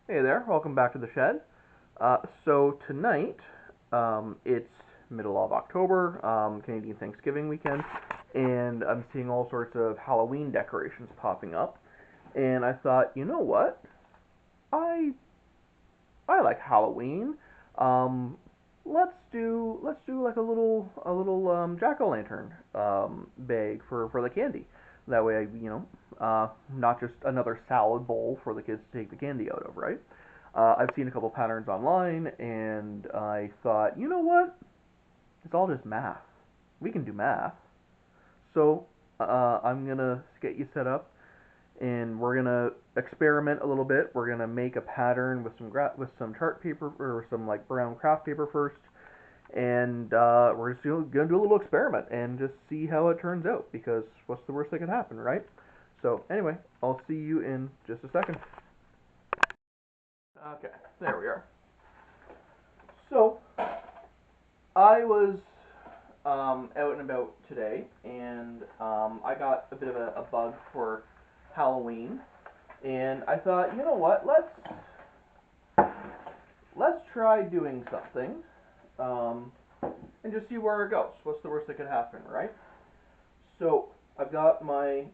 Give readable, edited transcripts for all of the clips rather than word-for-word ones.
Hey there, welcome back to the shed. So tonight, it's middle of October, Canadian Thanksgiving weekend, and I'm seeing all sorts of Halloween decorations popping up. And I thought, you know what? I I like Halloween. Um, let's do like a little jack o' lantern bag for the candy. That way, not just another salad bowl for the kids to take the candy out of, right? I've seen a couple patterns online, and I thought, you know what? It's all just math. We can do math. So I'm gonna get you set up, and we're gonna experiment a little bit. We're gonna make a pattern with some chart paper or some like brown craft paper first, and we're just gonna do a little experiment and just see how it turns out. Because what's the worst that could happen, right? So anyway, I'll see you in just a second. Okay, there we are. So I was out and about today, and I got a bit of a bug for Halloween, and I thought, you know what? Let's try doing something, um, and just see where it goes. What's the worst that could happen, right? So I've got my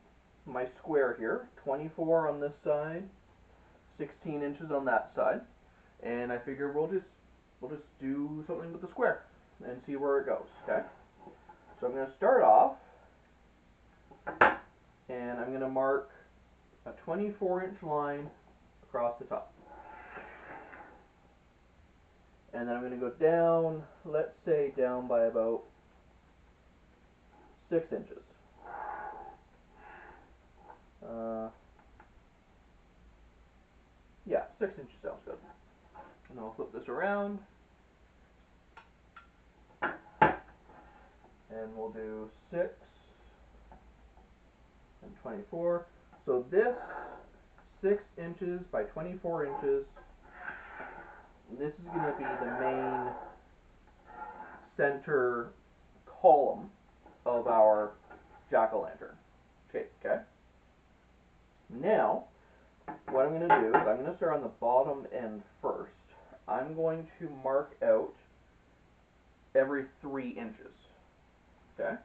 square here, 24 on this side, 16 inches on that side, and I figure we'll just do something with the square and see where it goes. Okay. So I'm going to start off, and I'm going to mark a 24-inch line across the top. And then I'm going to go down, let's say down by about 6 inches. Uh, yeah, 6 inches sounds good. And I'll flip this around, and we'll do 6 and 24. So this 6 inches by 24 inches, this is going to be the main center column of our jack-o'-lantern. Okay. Now, what I'm going to do is I'm going to start on the bottom end first. I'm going to mark out every 3 inches. Okay?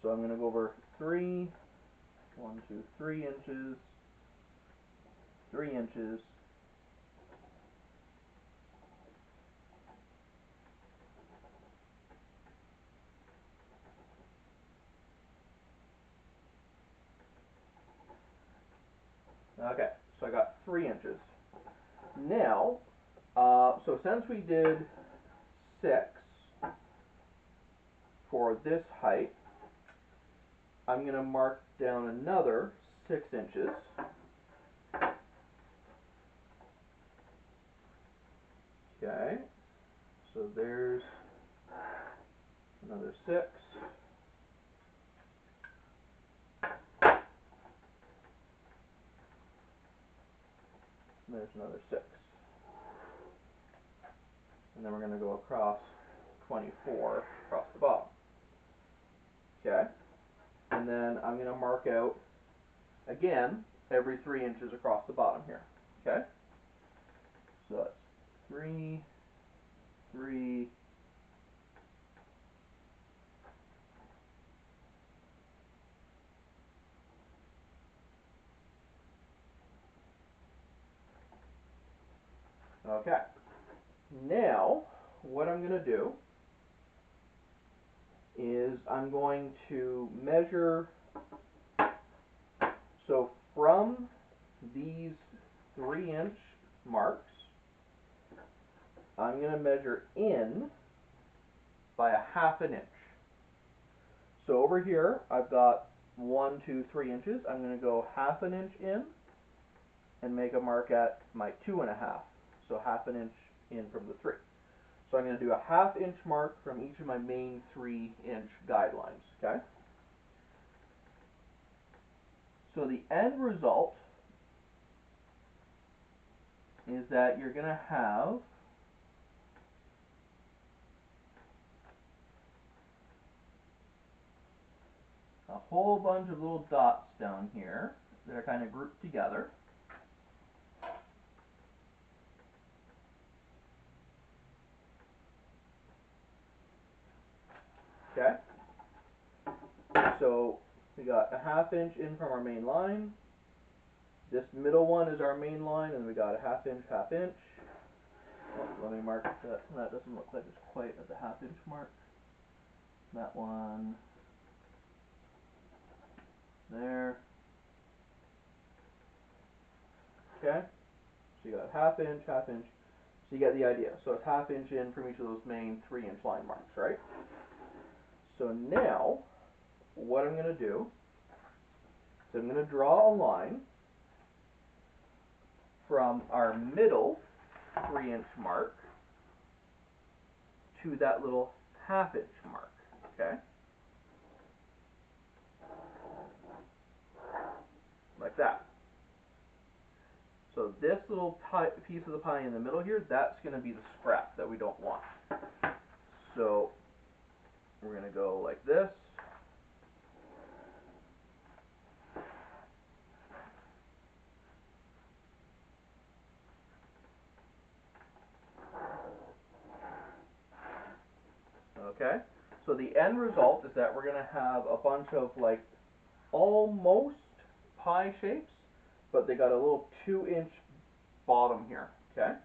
So I'm going to go over 3, 1, 2, 3 inches, 3 inches. Okay, so I got 3 inches. Now, so since we did 6 for this height, I'm going to mark down another 6 inches. Okay, so there's another 6. And there's another 6. And then we're going to go across 24 across the bottom. Okay, and then I'm going to mark out again every 3 inches across the bottom here. Okay, so that's 3, 3. Okay, now what I'm going to do is I'm going to measure, so from these 3-inch marks, I'm going to measure in by a half an inch. So over here, I've got 1, 2, 3 inches. I'm going to go half an inch in and make a mark at my 2.5. So half an inch in from the 3. So I'm going to do a half-inch mark from each of my main 3-inch guidelines. Okay. So the end result is that you're going to have a whole bunch of little dots down here that are kind of grouped together. Okay? So we got a 1/2 inch in from our main line. This middle one is our main line, and we got a 1/2 inch, 1/2 inch. Oh, let me mark that. That doesn't look like it's quite at the 1/2 inch mark. That one there. Okay? So you got 1/2 inch, 1/2 inch. So you get the idea. So it's 1/2 inch in from each of those main 3-inch line marks, right? So now, what I'm going to do is I'm going to draw a line from our middle 3-inch mark to that little 1/2 inch mark, okay? Like that. So this little piece of the pie in the middle here, that's going to be the scrap that we don't want. So we're going to go like this. Okay? So the end result is that we're going to have a bunch of like almost pie shapes, but they got a little 2-inch bottom here, okay?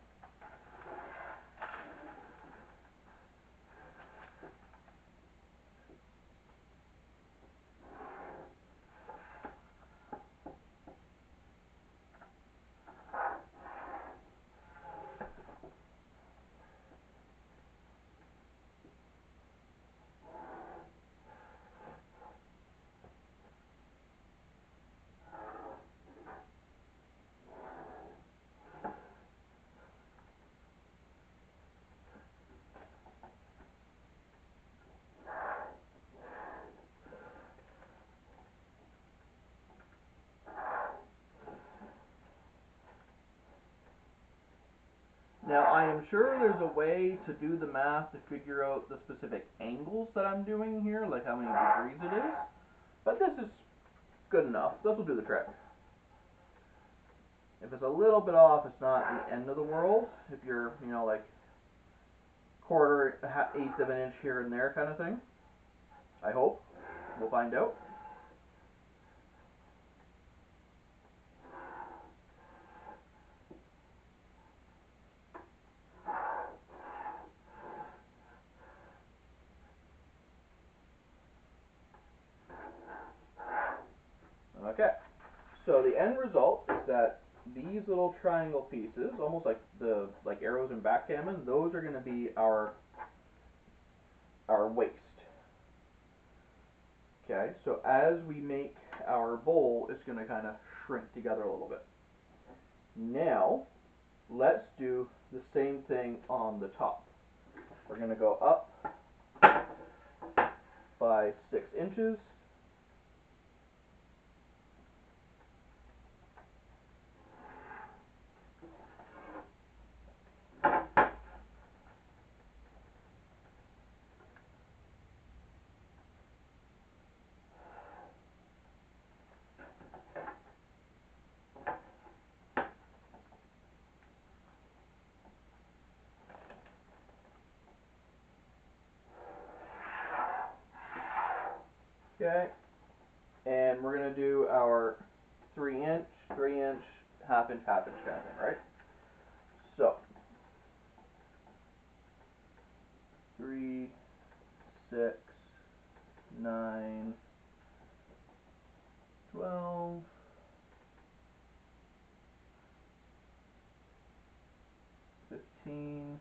Now I am sure there's a way to do the math to figure out the specific angles that I'm doing here, like how many degrees it is, but this is good enough. This will do the trick. If it's a little bit off, it's not the end of the world. If you're, you know, like quarter, eighth of an inch here and there kind of thing. I hope. We'll find out. Okay. So the end result is that these little triangle pieces, almost like the arrows in backgammon, those are going to be our waist. Okay, so as we make our bowl, it's going to kind of shrink together a little bit. Now, let's do the same thing on the top. We're going to go up by 6 inches. Okay, and we're going to do our 3-inch, 3-inch, 1/2 inch, 1/2 inch kind of thing, right? So, 3, 6, 9, 12, 15,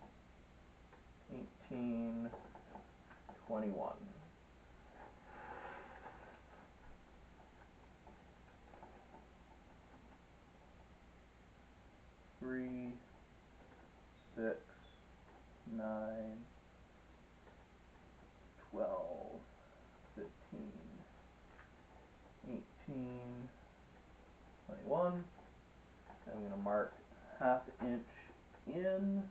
18, 21. 3, 6, 9, 12, 15, 18, 21. I'm going to mark 1/2 inch in.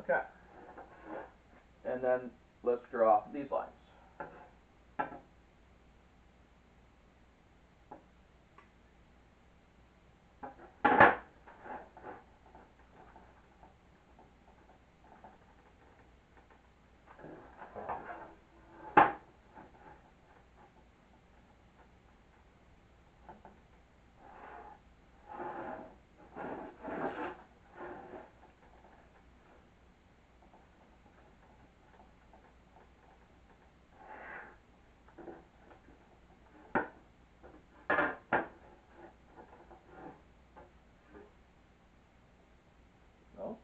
Okay. And then let's draw these lines. No?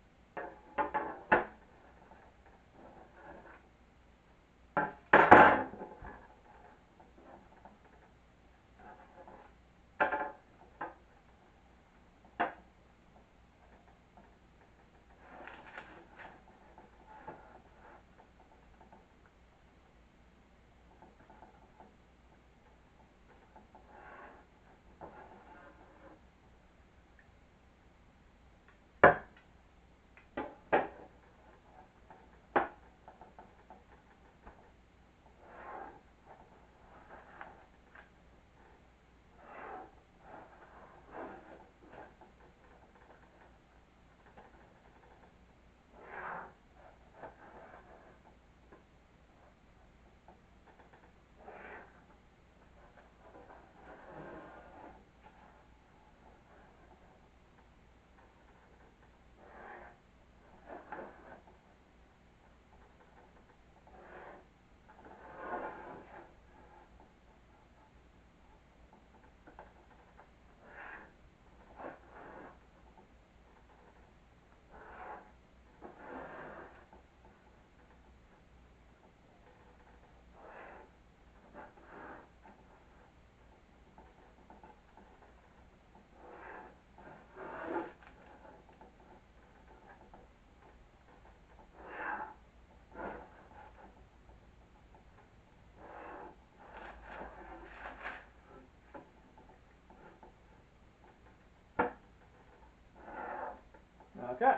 Okay.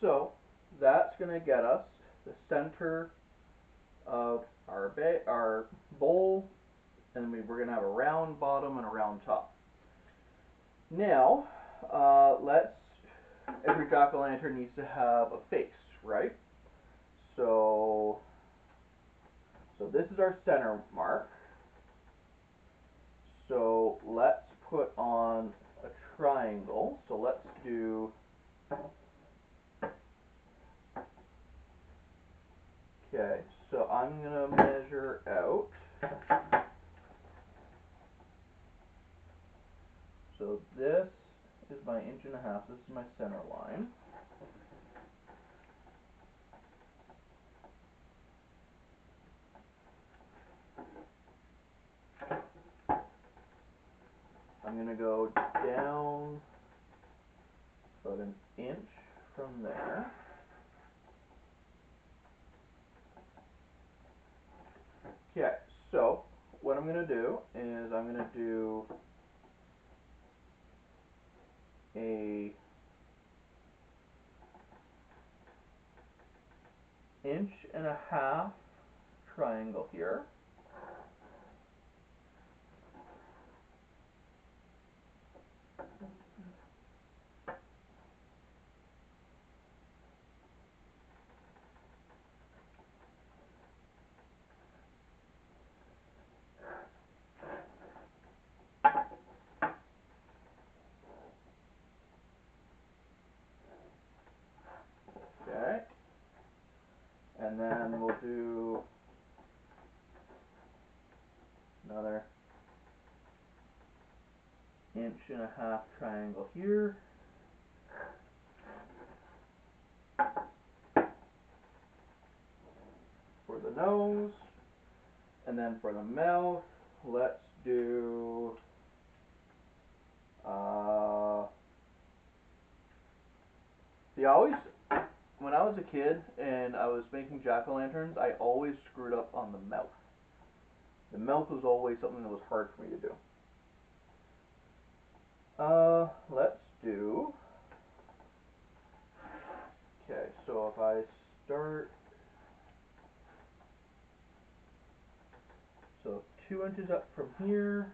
So that's going to get us the center of our bowl, and we're going to have a round bottom and a round top. Now, every jack-o'-lantern needs to have a face, right? So, so this is our center mark. So let's put on a triangle. So let's do, okay, so I'm going to measure out. So this is my 1.5 inches. This is my center line. I'm going to go down about 1 inch from there. Okay, so what I'm going to do is I'm going to do a 1.5 inch triangle here. Okay, and then we'll do another 1.5 inch triangle here. For the nose, and then for the mouth, let's do see, when I was a kid and I was making jack-o'-lanterns, I always screwed up on the mouth. The mouth was always something that was hard for me to do. Let's do 2 inches up from here,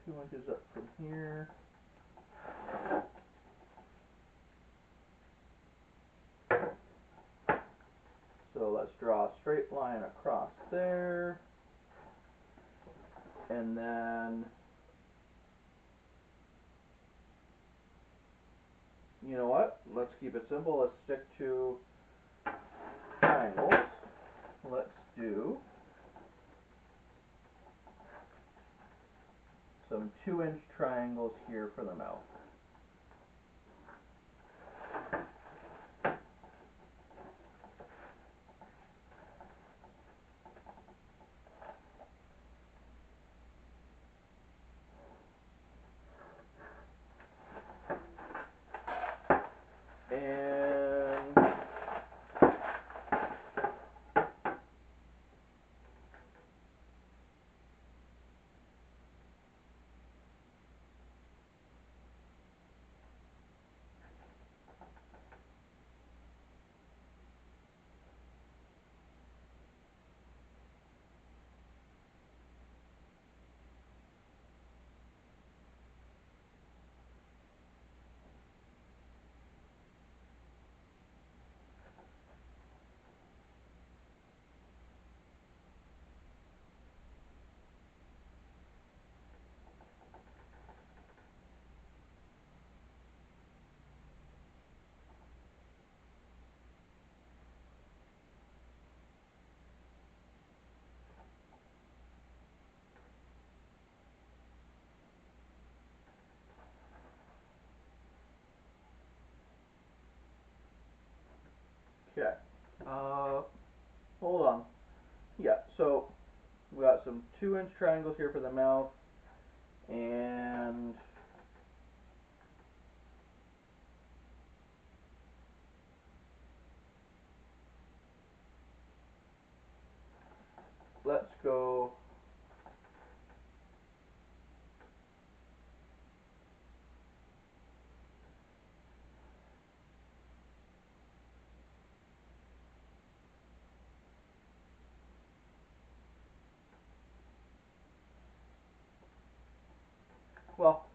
2 inches up from here. So let's draw a straight line across there. And then, you know what? Let's keep it simple. Let's stick to triangles. Let's do some 2-inch triangles here for the mouth. And okay, hold on. Yeah, so we got some 2-inch triangles here for the mouth, and let's go well,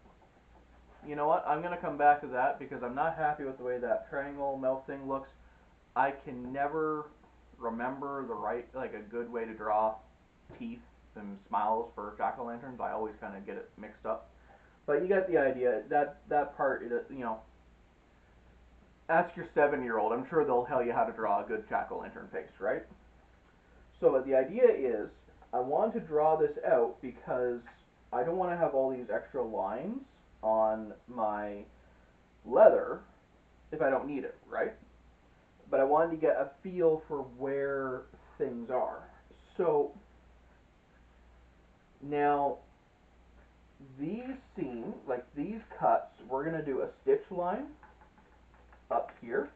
you know what? I'm going to come back to that because I'm not happy with the way that triangle mouth thing looks. I can never remember the right, like a good way to draw teeth and smiles for jack-o'-lanterns. I always kind of get it mixed up. But you get the idea. That part, you know, ask your 7-year-old. I'm sure they'll tell you how to draw a good jack-o'-lantern face, right? So the idea is, I want to draw this out because I don't want to have all these extra lines on my leather if I don't need it, right? But I wanted to get a feel for where things are. So now these seams, like these cuts, we're going to do a stitch line up here,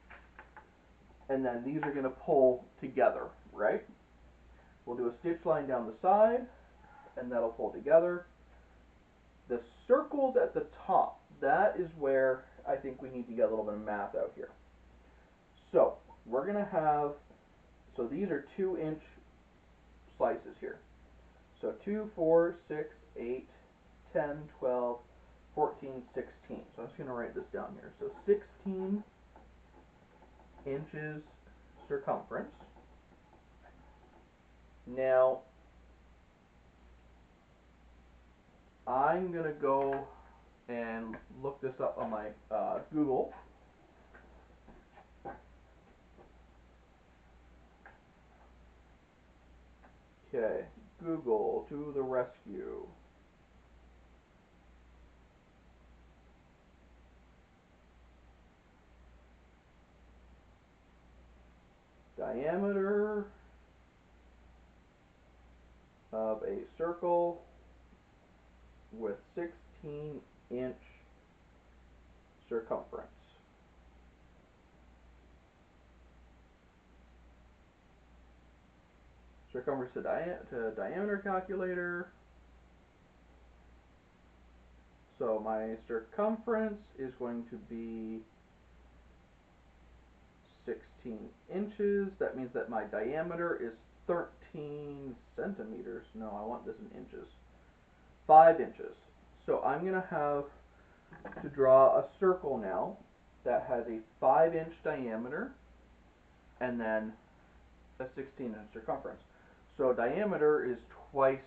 and then these are going to pull together, right? We'll do a stitch line down the side, and that'll pull together. The circles at the top, that is where I think we need to get a little bit of math out here. So we're going to have, so these are 2-inch slices here. So 2, 4, 6, 8, 10, 12, 14, 16. So I'm just going to write this down here. So 16 inches circumference. Now, I'm going to go and look this up on my Google. Okay, Google to the rescue. Diameter of a circle with 16-inch circumference. Circumference to diameter calculator. So my circumference is going to be 16 inches. That means that my diameter is 13 15 centimeters. No, I want this in inches. 5 inches. So I'm going to have to draw a circle now that has a 5-inch diameter and then a 16-inch circumference. So diameter is twice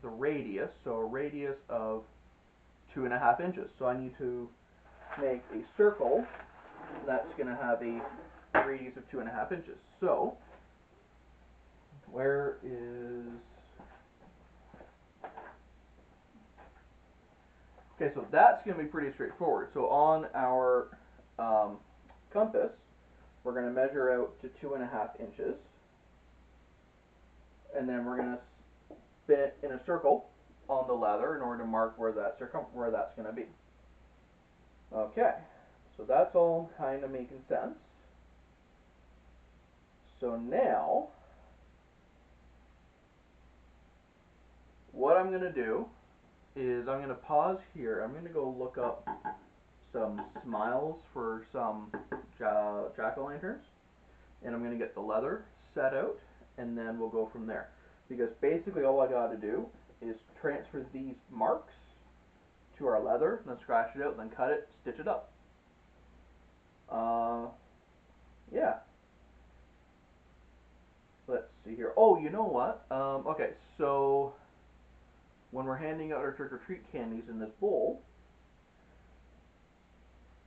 the radius, so a radius of 2.5 inches. So I need to make a circle that's going to have a radius of 2.5 inches. So where is... Okay, so that's going to be pretty straightforward. So on our compass, we're going to measure out to 2.5 inches, and then we're going to spin it in a circle on the leather in order to mark where that's going to be. Okay, so that's all kind of making sense. So now, what I'm going to do is I'm going to pause here. I'm going to go look up some smiles for some jack-o'-lanterns, and I'm going to get the leather set out, and then we'll go from there. Because basically all I got to do is transfer these marks to our leather, and then scratch it out, and then cut it, stitch it up. Yeah. Let's see here. Oh, you know what? Okay, so when we're handing out our trick-or-treat candies in this bowl,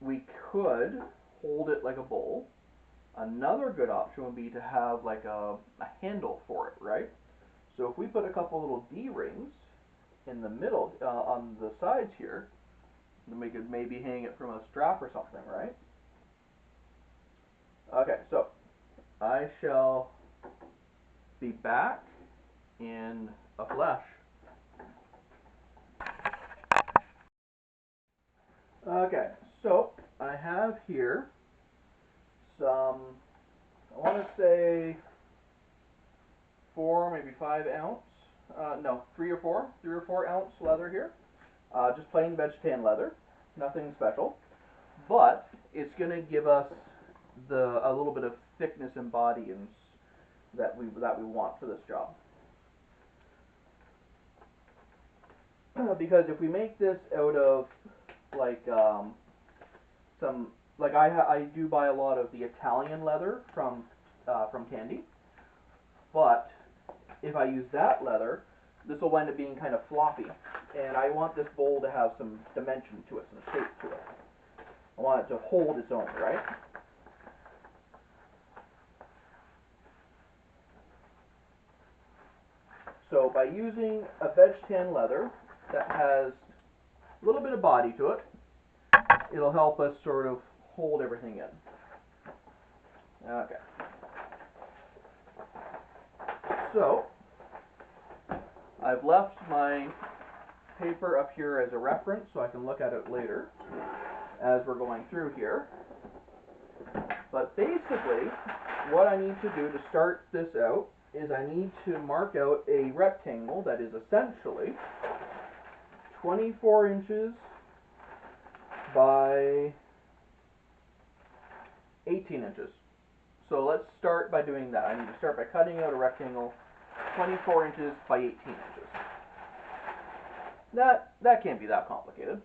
we could hold it like a bowl. Another good option would be to have like a handle for it, right? So if we put a couple little D-rings in the middle, on the sides here, then we could maybe hang it from a strap or something, right? Okay, so I shall be back in a flash. Okay, so I have here some, I want to say 4, maybe 5 ounce, no, 3 or 4 ounce leather here. Just plain veg tan leather, nothing special, but it's going to give us a little bit of thickness and body that we want for this job. Because if we make this out of like some, like I do buy a lot of the Italian leather from Tandy, but if I use that leather, this will wind up being kind of floppy, and I want this bowl to have some dimension to it, some shape to it. I want it to hold its own, right? So by using a veg tan leather that has a little bit of body to it, it'll help us sort of hold everything in. Okay. So I've left my paper up here as a reference so I can look at it later as we're going through here. But basically, what I need to do to start this out is I need to mark out a rectangle that is essentially 24 inches by 18 inches. So let's start by doing that. I need to start by cutting out a rectangle 24 inches by 18 inches. That can't be that complicated.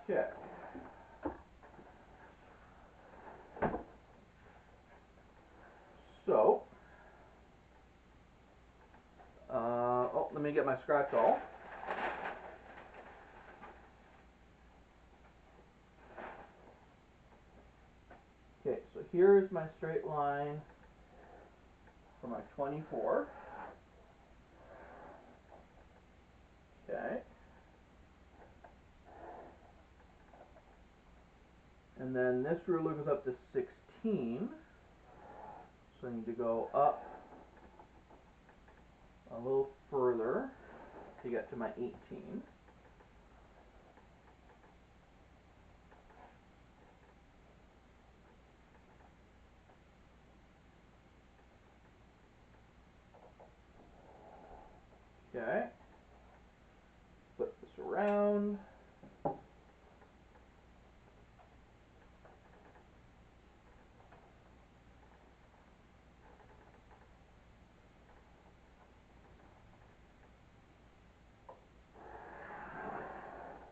Okay. So, oh, let me get my scratch awl. Okay, so here's my straight line for my 24. Okay. And then this ruler goes up to 16. So I need to go up a little further to get to my 18. Okay. Flip this around.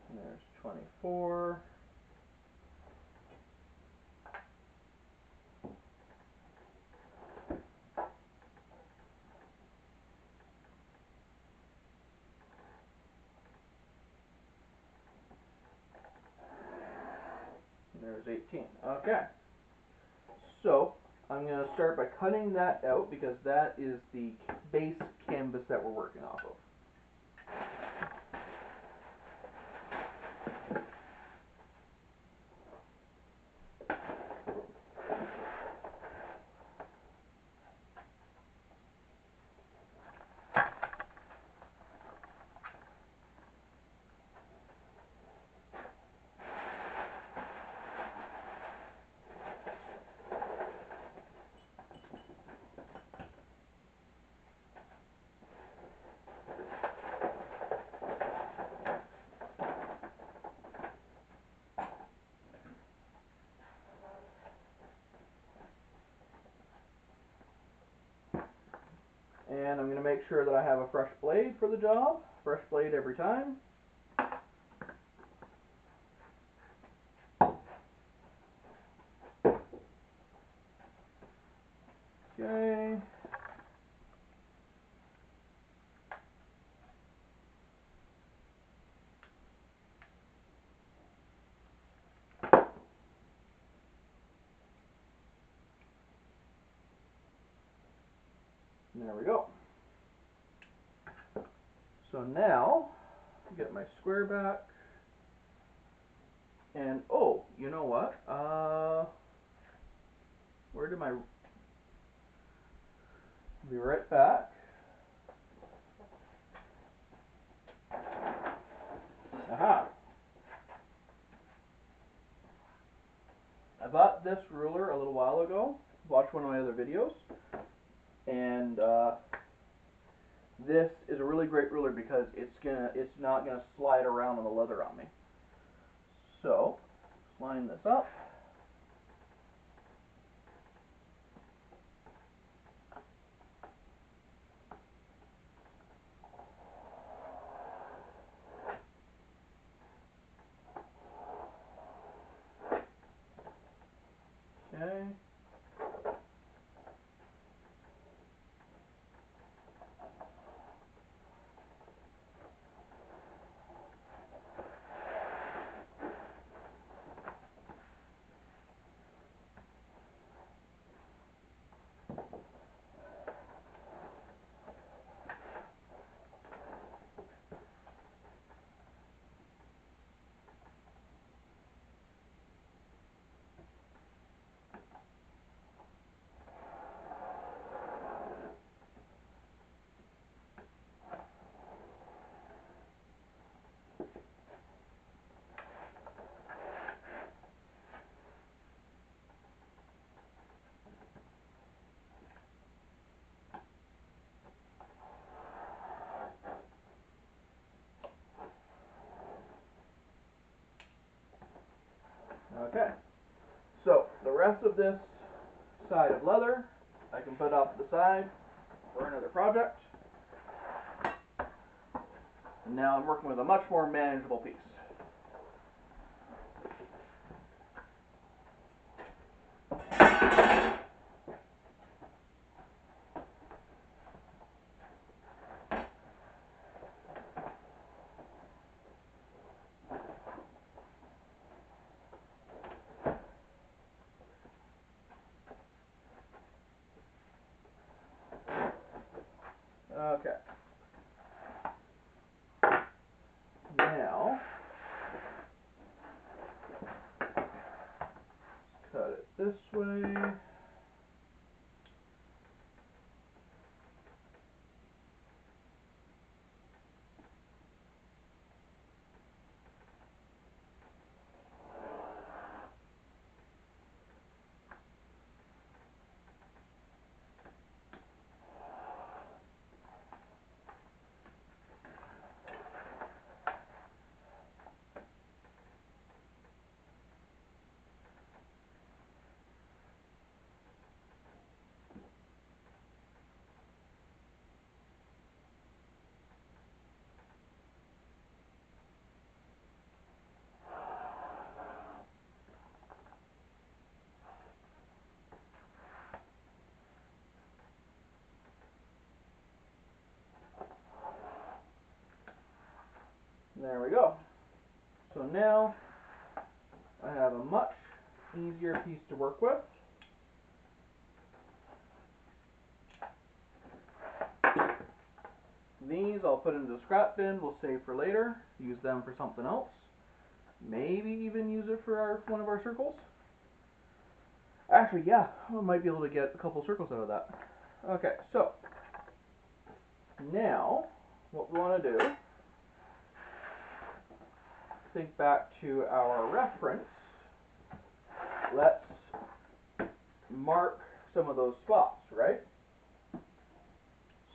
And there's 24. And there's 18. Okay. So I'm going to start by cutting that out because that is the base canvas that we're working off of. And I'm going to make sure that I have a fresh blade for the job. Fresh blade every time. Okay. There we go. So now, get my square back. And, oh, you know what? Where did my... Be right back. Aha. I bought this ruler a little while ago. Watched one of my other videos. And, this is a really great ruler because it's not gonna slide around on the leather on me. So, line this up. Okay. Okay. So, the rest of this side of leather, I can put off to the side for another project. And now I'm working with a much more manageable piece. Okay. Now, cut it this way. There we go. So now I have a much easier piece to work with. These I'll put into the scrap bin, we'll save for later, use them for something else. Maybe even use it for one of our circles. Actually, yeah, I might be able to get a couple circles out of that. Okay, so now what we want to do, think back to our reference. Let's mark some of those spots, right?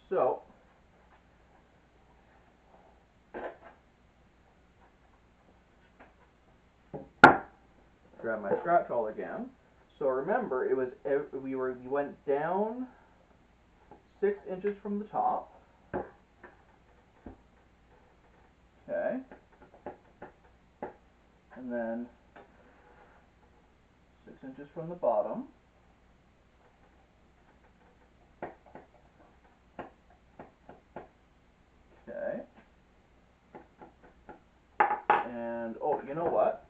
So grab my scratch awl again. So remember, it was we went down 6 inches from the top. Okay. And then 6 inches from the bottom. Okay. And oh, you know what?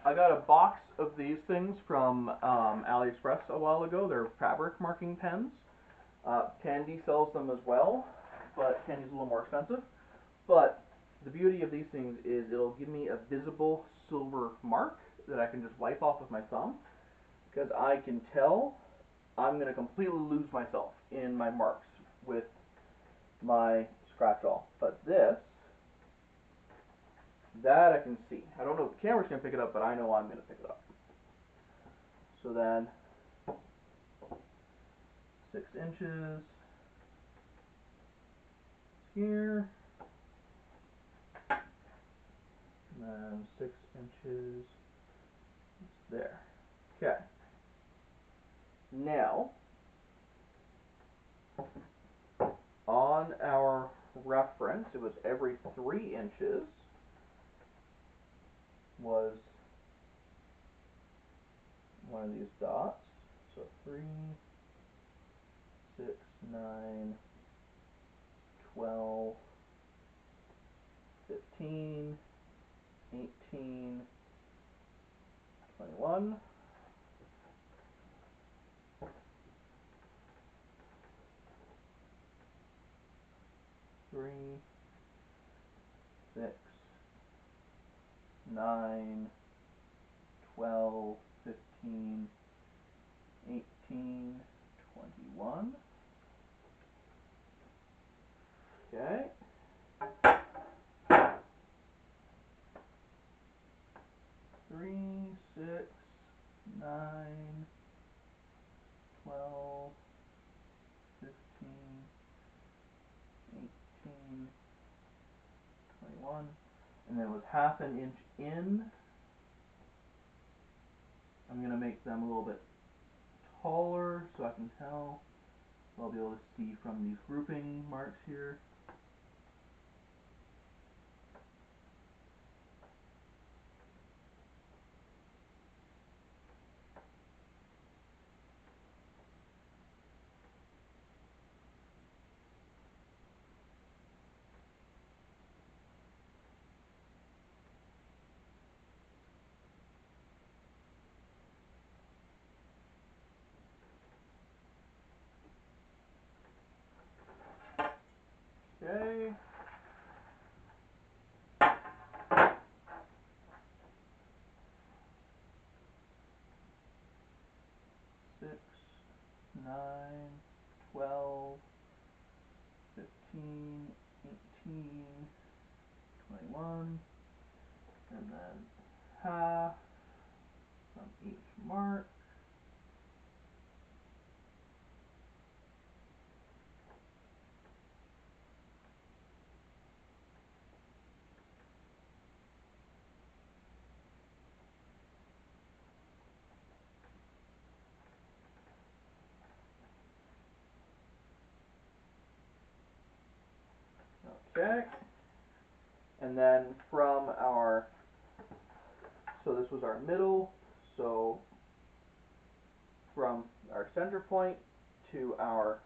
I got a box of these things from AliExpress a while ago. They're fabric marking pens. Candy sells them as well, but Candy's a little more expensive. But the beauty of these things is it'll give me a visible silver mark that I can just wipe off with my thumb, because I can tell I'm going to completely lose myself in my marks with my scratch awl. But that I can see. I don't know if the camera's going to pick it up, but I know I'm going to pick it up. So then 6 inches here, and then 6 inches there. Okay. Now, on our reference, it was every 3 inches was one of these dots. So 3, 6, 9, 12, 15, 18, 21. Three, 6, 9, 12, 15, 18, 21. Okay. 3, 6, 9, 12, 15, 18, 21. And then with half an inch in, I'm going to make them a little bit taller so I can tell. So I'll be able to see from these grouping marks here. Okay. Six, 9, 12, 15, 18, 21, and then half from each mark. Okay. And then from our, so this was our middle, so from our center point to our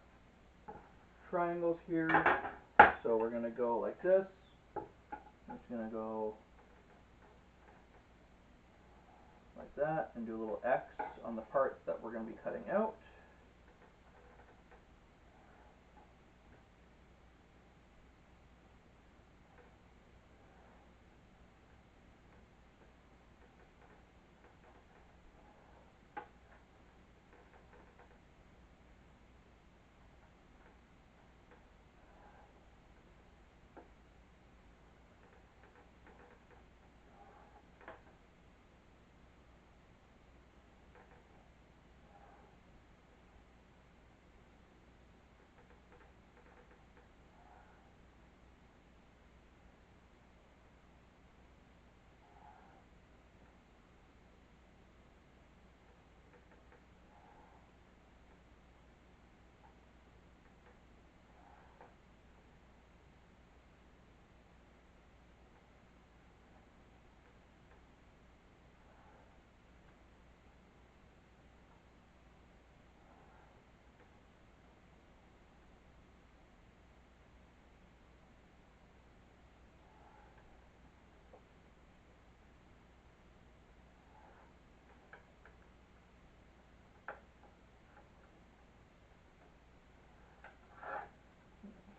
triangles here. So we're going to go like this. It's going to go like that and do a little X on the parts that we're going to be cutting out.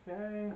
Okay.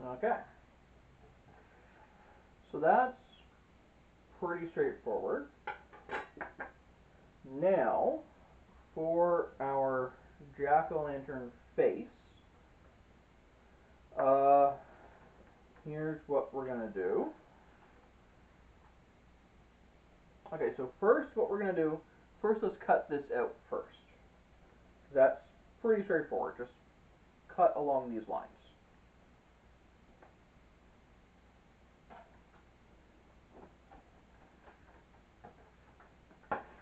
Okay. So that's pretty straightforward. Now, for our jack-o'-lantern face, uh, here's what we're going to do. Okay, so first what we're going to do, first let's cut this out first. That's pretty straightforward. Just cut along these lines.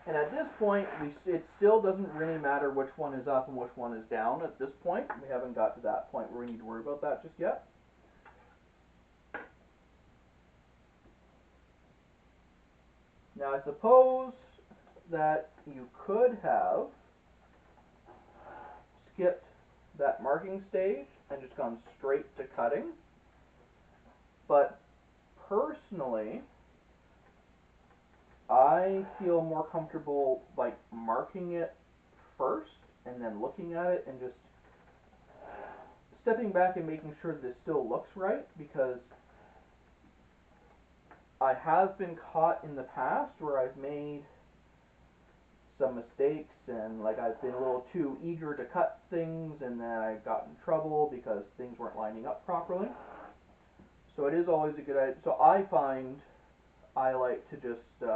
And at this point, it still doesn't really matter which one is up and which one is down at this point. We haven't got to that point where we need to worry about that just yet. Now I suppose that you could have skipped that marking stage and just gone straight to cutting. But personally, I feel more comfortable like marking it first and then looking at it and just stepping back and making sure this still looks right, because I have been caught in the past where I've made some mistakes and like I've been a little too eager to cut things and then I've gotten in trouble because things weren't lining up properly. So it is always a good idea. So I find I like to just, you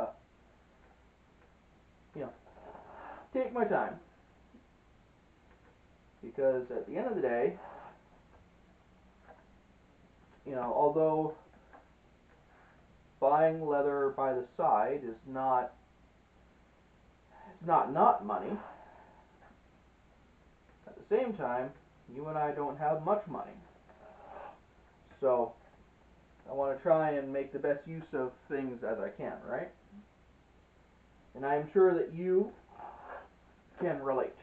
know, take my time. Because at the end of the day, although buying leather by the side is not money, at the same time, you and I don't have much money. So I want to try and make the best use of things as I can, right? And I'm sure that you can relate.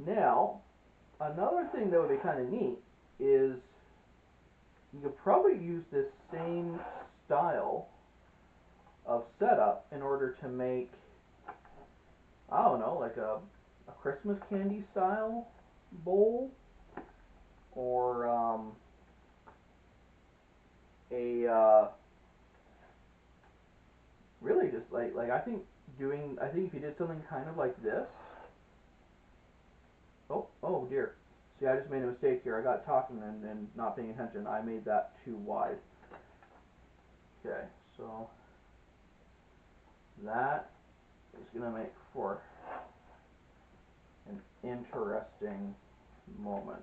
Now, another thing that would be kind of neat is you could probably use this same style of setup in order to make, I don't know, like a Christmas candy style bowl, or a really just like I think if you did something kind of like this. Oh dear. See, I just made a mistake here. I got talking and not paying attention. I made that too wide. Okay, so that is going to make for an interesting moment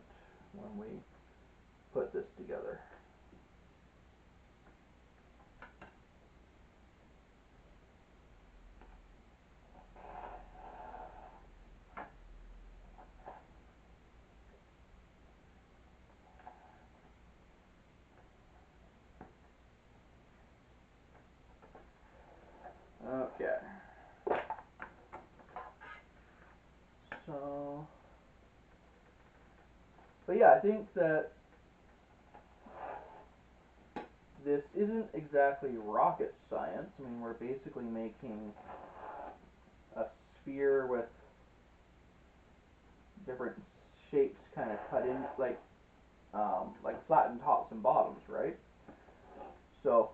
when we put this together. Okay. So, but yeah, I think that this isn't exactly rocket science. I mean, we're basically making a sphere with different shapes kind of cut in, like flattened tops and bottoms, right? So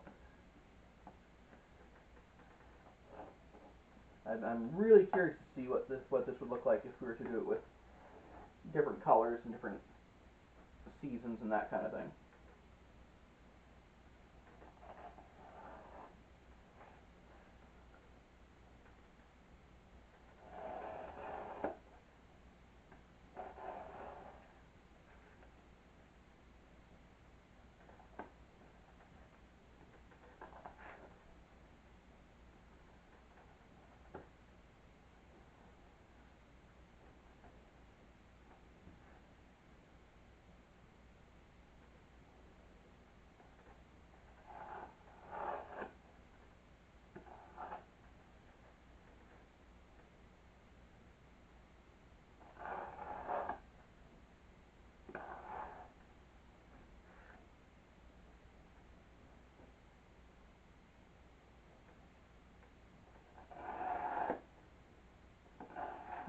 I'm really curious to see what this would look like if we were to do it with different colors and different seasons and that kind of thing.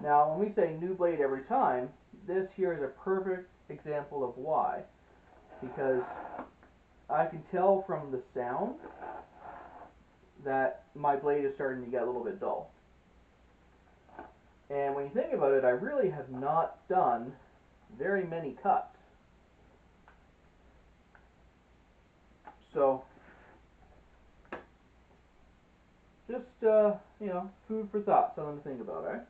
Now, when we say new blade every time, this here is a perfect example of why. Because I can tell from the sound that my blade is starting to get a little bit dull. And when you think about it, I really have not done very many cuts. So, just, food for thought, something to think about, right?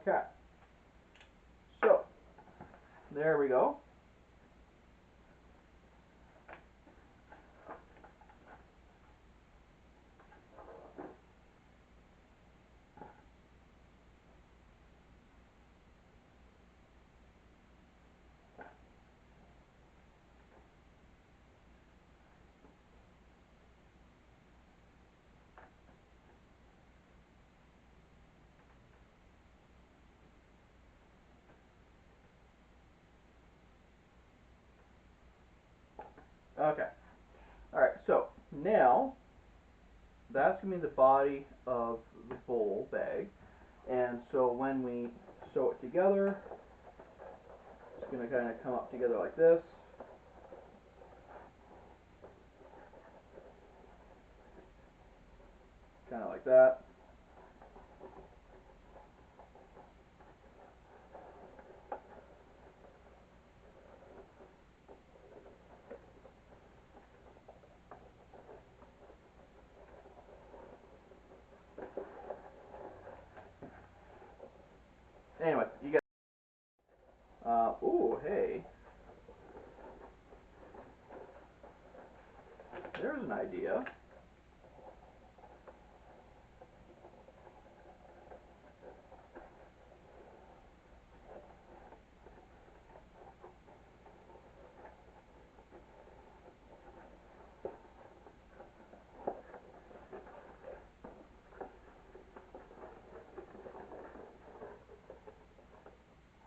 Okay, so there we go. Okay, all right, so now that's going to be the body of the bowl bag. And so when we sew it together, it's going to kind of come up together like this. Kind of like that. Anyway, you get. Ooh, hey, there's an idea.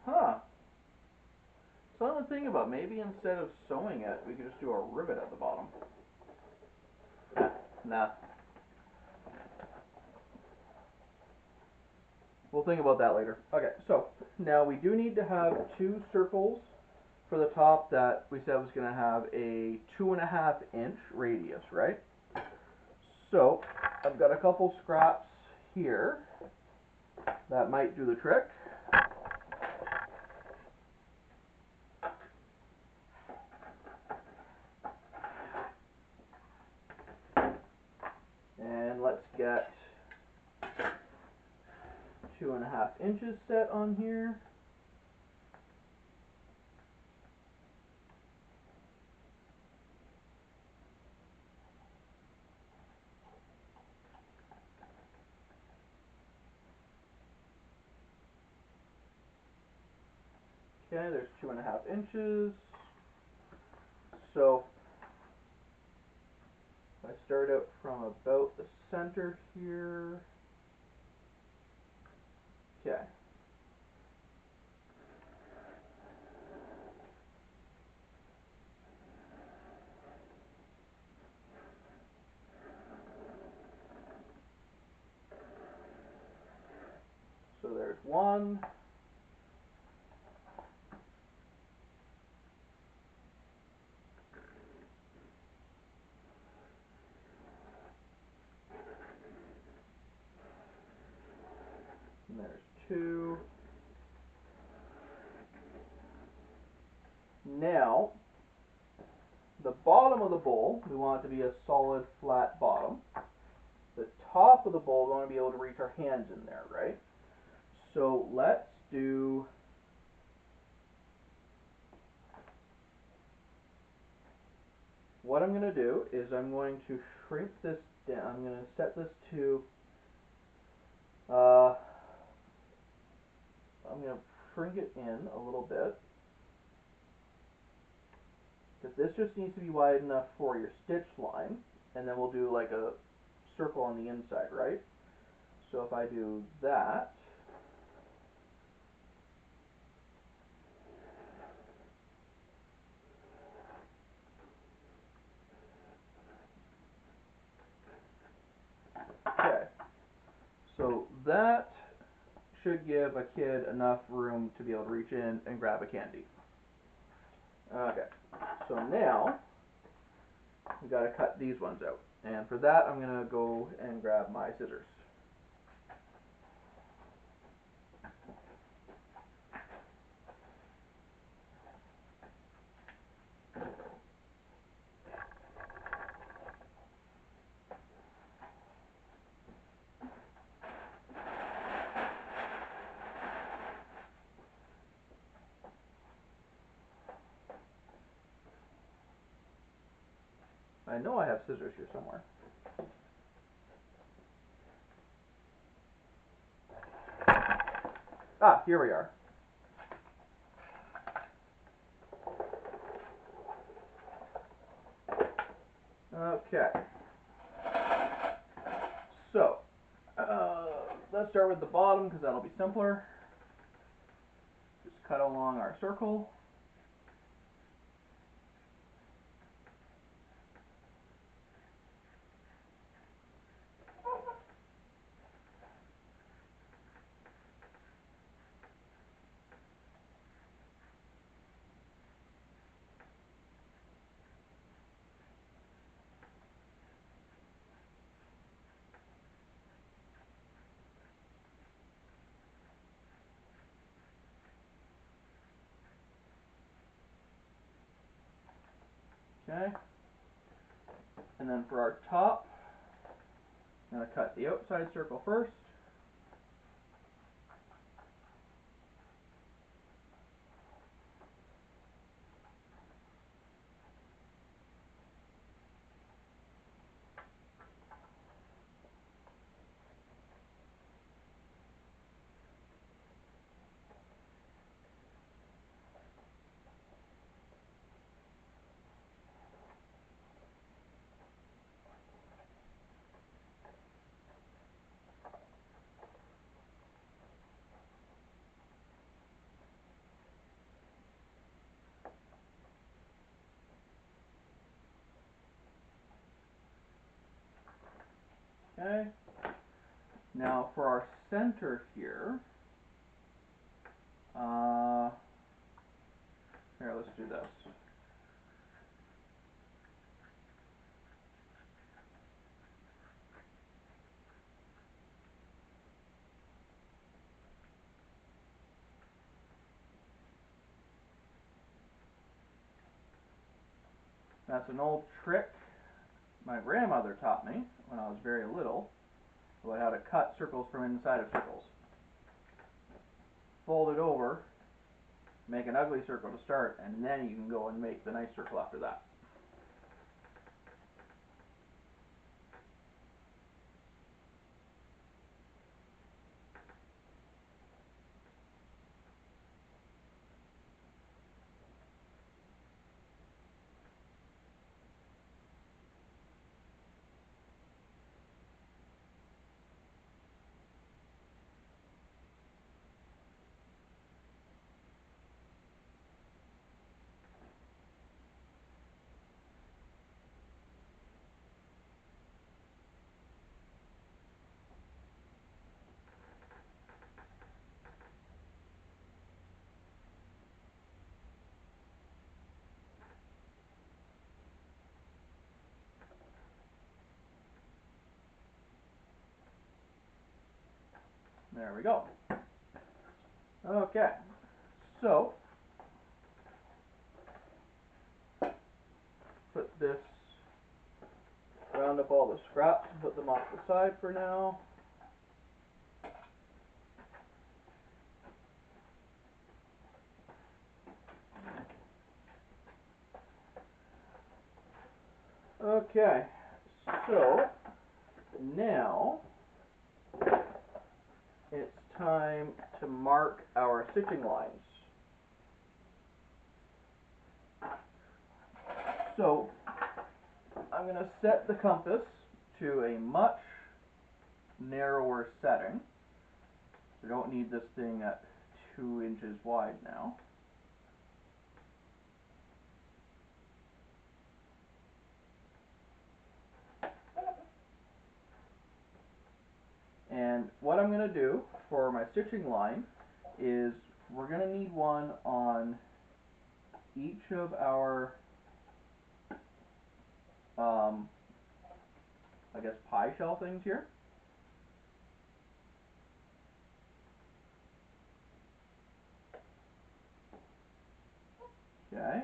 Huh. So I'm thinking about maybe instead of sewing it, we could just do a rivet at the bottom. Nah. We'll think about that later. Okay, so now we do need to have two circles for the top that we said was going to have a 2.5 inch radius, right? So I've got a couple scraps here that might do the trick. And let's get 2.5 inches set on here. Okay, there's 2.5 inches. So I start out from about the center here. Okay. So there's one. And there's two. Now, the bottom of the bowl, we want it to be a solid flat bottom. The top of the bowl, we want to be able to reach our hands in there, right? So let's do what I'm going to do is I'm going to shrink this down. I'm going to set this to, I'm going to shrink it in a little bit. Because this just needs to be wide enough for your stitch line. And then we'll do like a circle on the inside, right? So if I do that, okay. So that should give a kid enough room to be able to reach in and grab a candy. Okay, so now we got to cut these ones out. And for that, I'm going to go and grab my scissors. I know I have scissors here somewhere. Ah, here we are. Okay. So, let's start with the bottom because that'll be simpler. Just cut along our circle. Okay. And then for our top, I'm going to cut the outside circle first. Okay. Now for our center here, here, let's do this. That's an old trick my grandmother taught me when I was very little about how to cut circles from inside of circles. Fold it over, make an ugly circle to start, and then you can go and make the nice circle after that. There we go. Okay, so put this, round up all the scraps and put them off the side for now. Okay, so now it's time to mark our stitching lines. So I'm going to set the compass to a much narrower setting. We don't need this thing at 2 inches wide now. And what I'm going to do for my stitching line is we're going to need one on each of our, I guess, pie shell things here. Okay.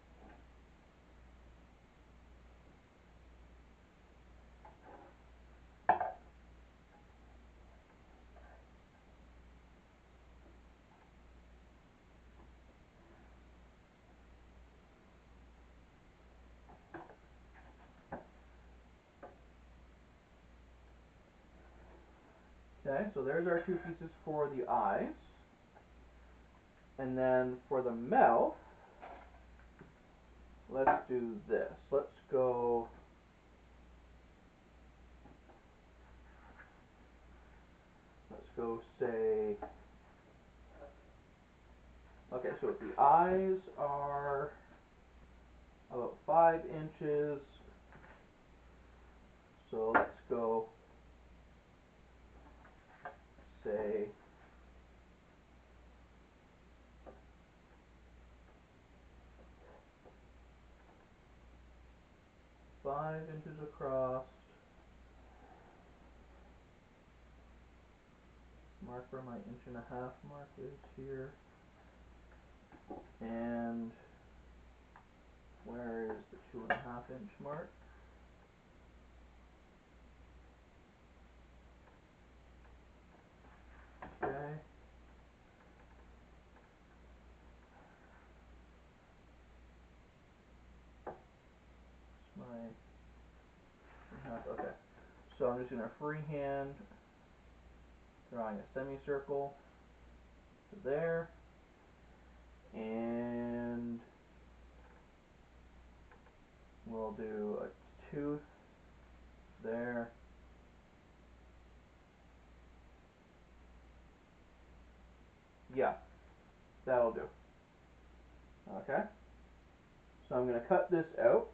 Okay, so there's our two pieces for the eyes. And then for the mouth, let's do this. Let's go. Let's go say. Okay, so the eyes are about 5 inches. So let's go say 5 inches across. Mark where my 1.5 mark is here. And where is the 2.5 inch mark? Okay. It's my half. Okay. So I'm just gonna freehand drawing a semicircle to there, and we'll do a tooth there. Yeah, that'll do. Okay. So I'm gonna cut this out.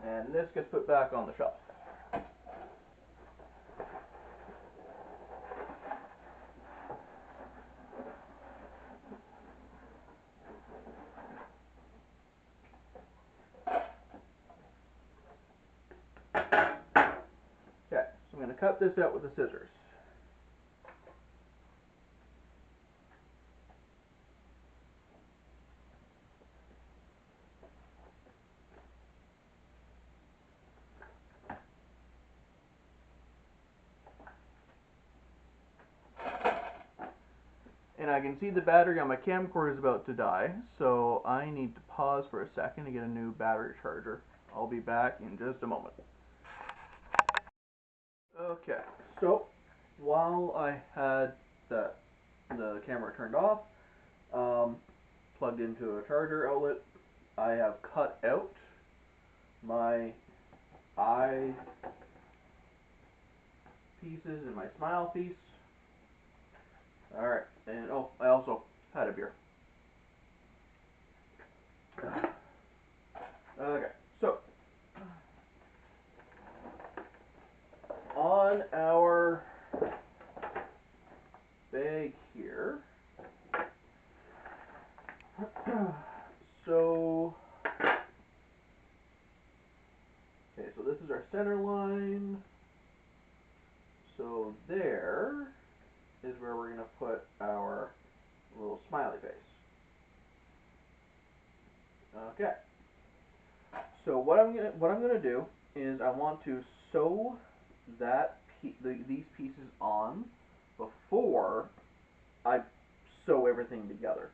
And this gets put back on the shelf. Okay, so I'm going to cut this out with the scissors. And I can see the battery on my camcorder is about to die, so I need to pause for a second to get a new battery charger. I'll be back in just a moment. Okay, so while I had the camera turned off, plugged into a charger outlet, I have cut out my eye pieces and my smile piece. Alright, and oh, I also had a beer. Okay, so on our bag here, so okay, so this is our center line. So there is where we're gonna put our little smiley face. Okay. So what I'm gonna do is I want to sew these pieces on before I sew everything together,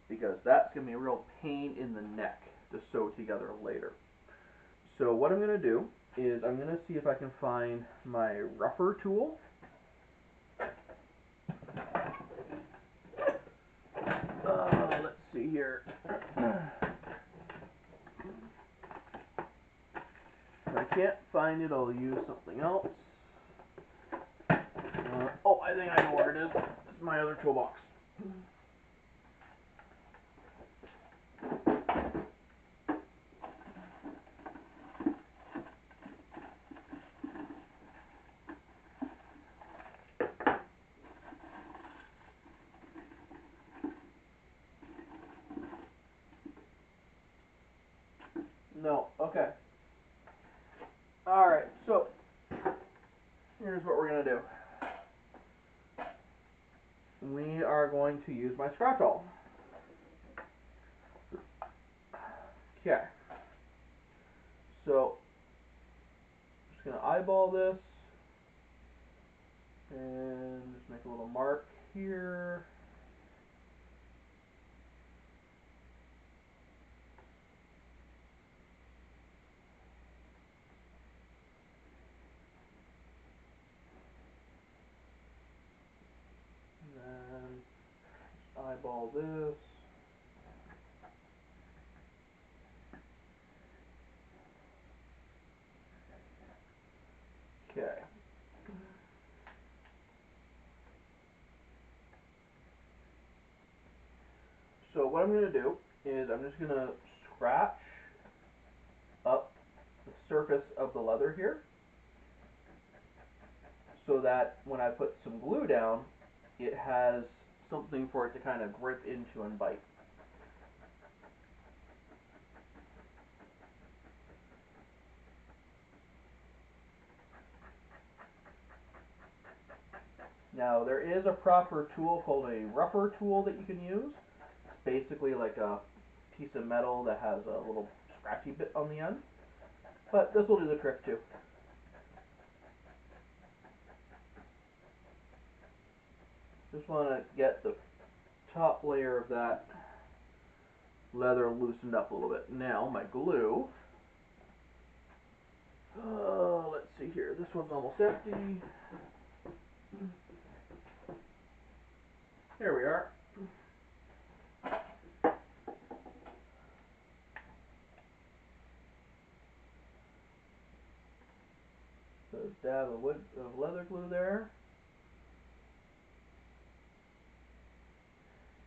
because that's gonna be a real pain in the neck to sew together later. So what I'm gonna do is I'm gonna see if I can find my rougher tool. Let's see here. If I can't find it, I'll use something else. Oh, I think I know where it is. It's my other toolbox. Okay. Alright, so here's what we're going to do. We are going to use my scratch awl. Okay. So, I'm just going to eyeball this and just make a little mark here. And then eyeball this. Okay. So what I'm going to do is I'm just going to scratch up the surface of the leather here so that when I put some glue down, it has something for it to kind of grip into and bite. Now there is a proper tool called a rougher tool that you can use. It's basically like a piece of metal that has a little scratchy bit on the end, but this will do the trick too. Just want to get the top layer of that leather loosened up a little bit. Now my glue, let's see here, this one's almost empty. There we are. So dab of leather glue there.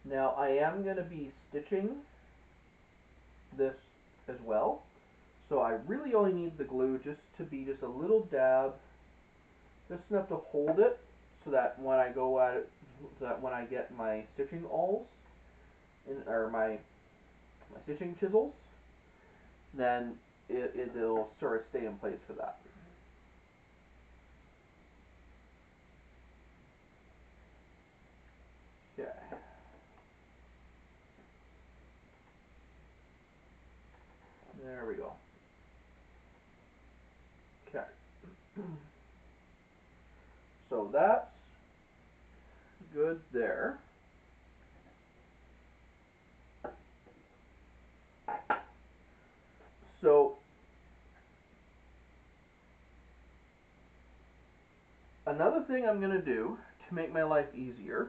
Now I am going to be stitching this as well. So I really only need the glue just to be just a little dab, just enough to hold it so that when I go at it, so that when I get my stitching awls, or my stitching chisels, then it'll sort of stay in place for that. Okay. There we go. Okay. So that's good there. So another thing I'm going to do to make my life easier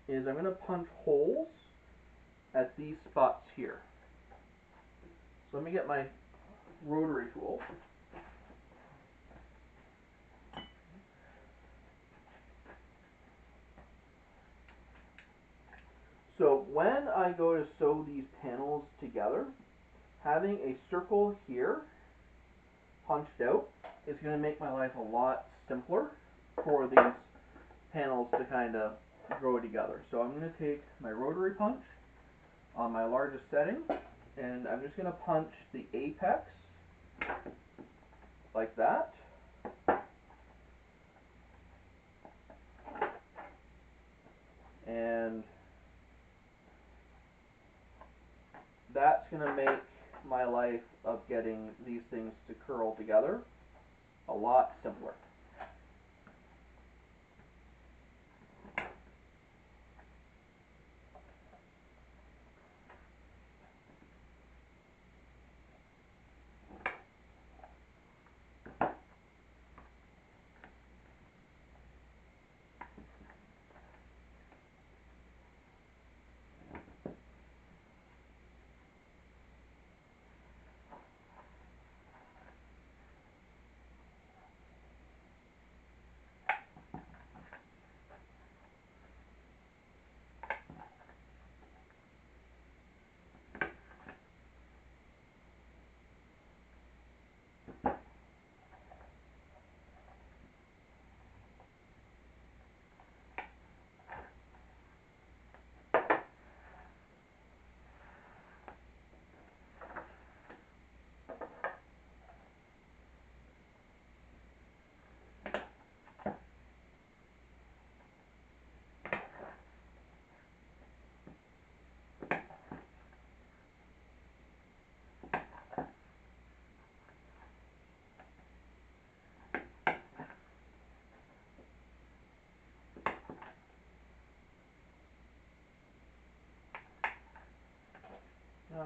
is I'm going to punch holes at these spots here. So let me get my rotary tool. So when I go to sew these panels together, having a circle here punched out is going to make my life a lot simpler for these panels to kind of go together. So I'm going to take my rotary punch on my largest setting, and I'm just going to punch the apex like that. And that's going to make my life of getting these things to curl together a lot simpler.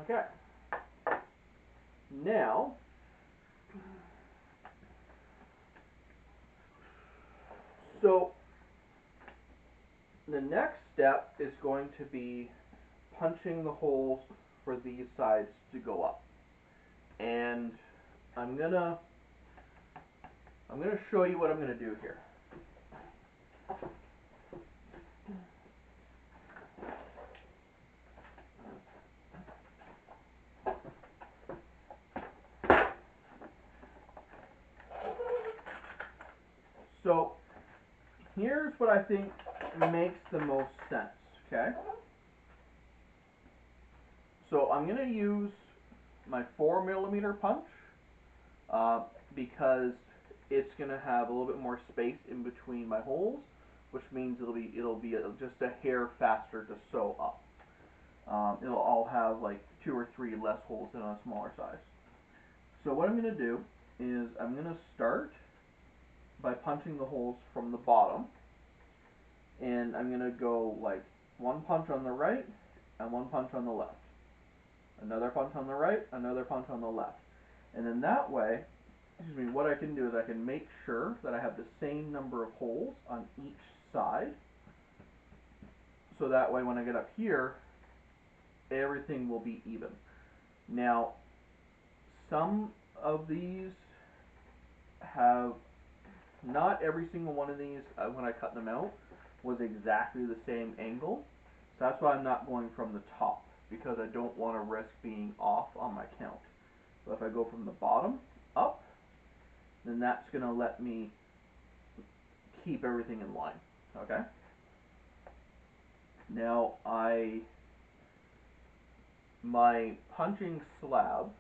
Okay. Now, so the next step is going to be punching the holes for these sides to go up. And I'm gonna show you what I'm gonna do here. So here's what I think makes the most sense, okay? So I'm gonna use my 4mm punch uh, because it's gonna have a little bit more space in between my holes, which means it'll be just a hair faster to sew up. I'll have like 2 or 3 less holes than on a smaller size. So what I'm gonna do is I'm gonna start by punching the holes from the bottom, and I'm gonna go like one punch on the right and one punch on the left, another punch on the right, another punch on the left, and then that way, excuse me, what I can do is I can make sure that I have the same number of holes on each side, so that way when I get up here, everything will be even. Now, some of these have, not every single one of these, when I cut them out, was exactly the same angle. So that's why I'm not going from the top, because I don't want to risk being off on my count. So if I go from the bottom up, then that's going to let me keep everything in line. Okay? Now my punching slab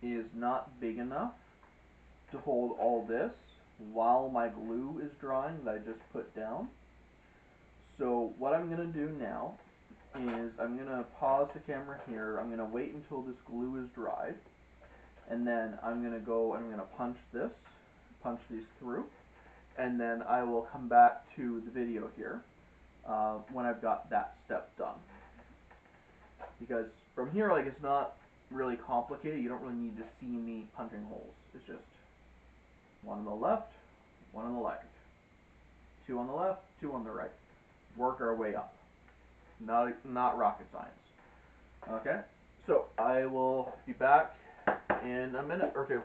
is not big enough to hold all this while my glue is drying that I just put down. So what I'm going to do now is I'm going to pause the camera here. I'm going to wait until this glue is dried, and then I'm going to go and I'm going to punch these through, and then I will come back to the video here when I've got that step done. Because from here, like, it's not really complicated. You don't really need to see me punching holes. It's just one on the left, one on the right, 2 on the left, 2 on the right. Work our way up. Not rocket science. Okay? So I will be back in a minute or two.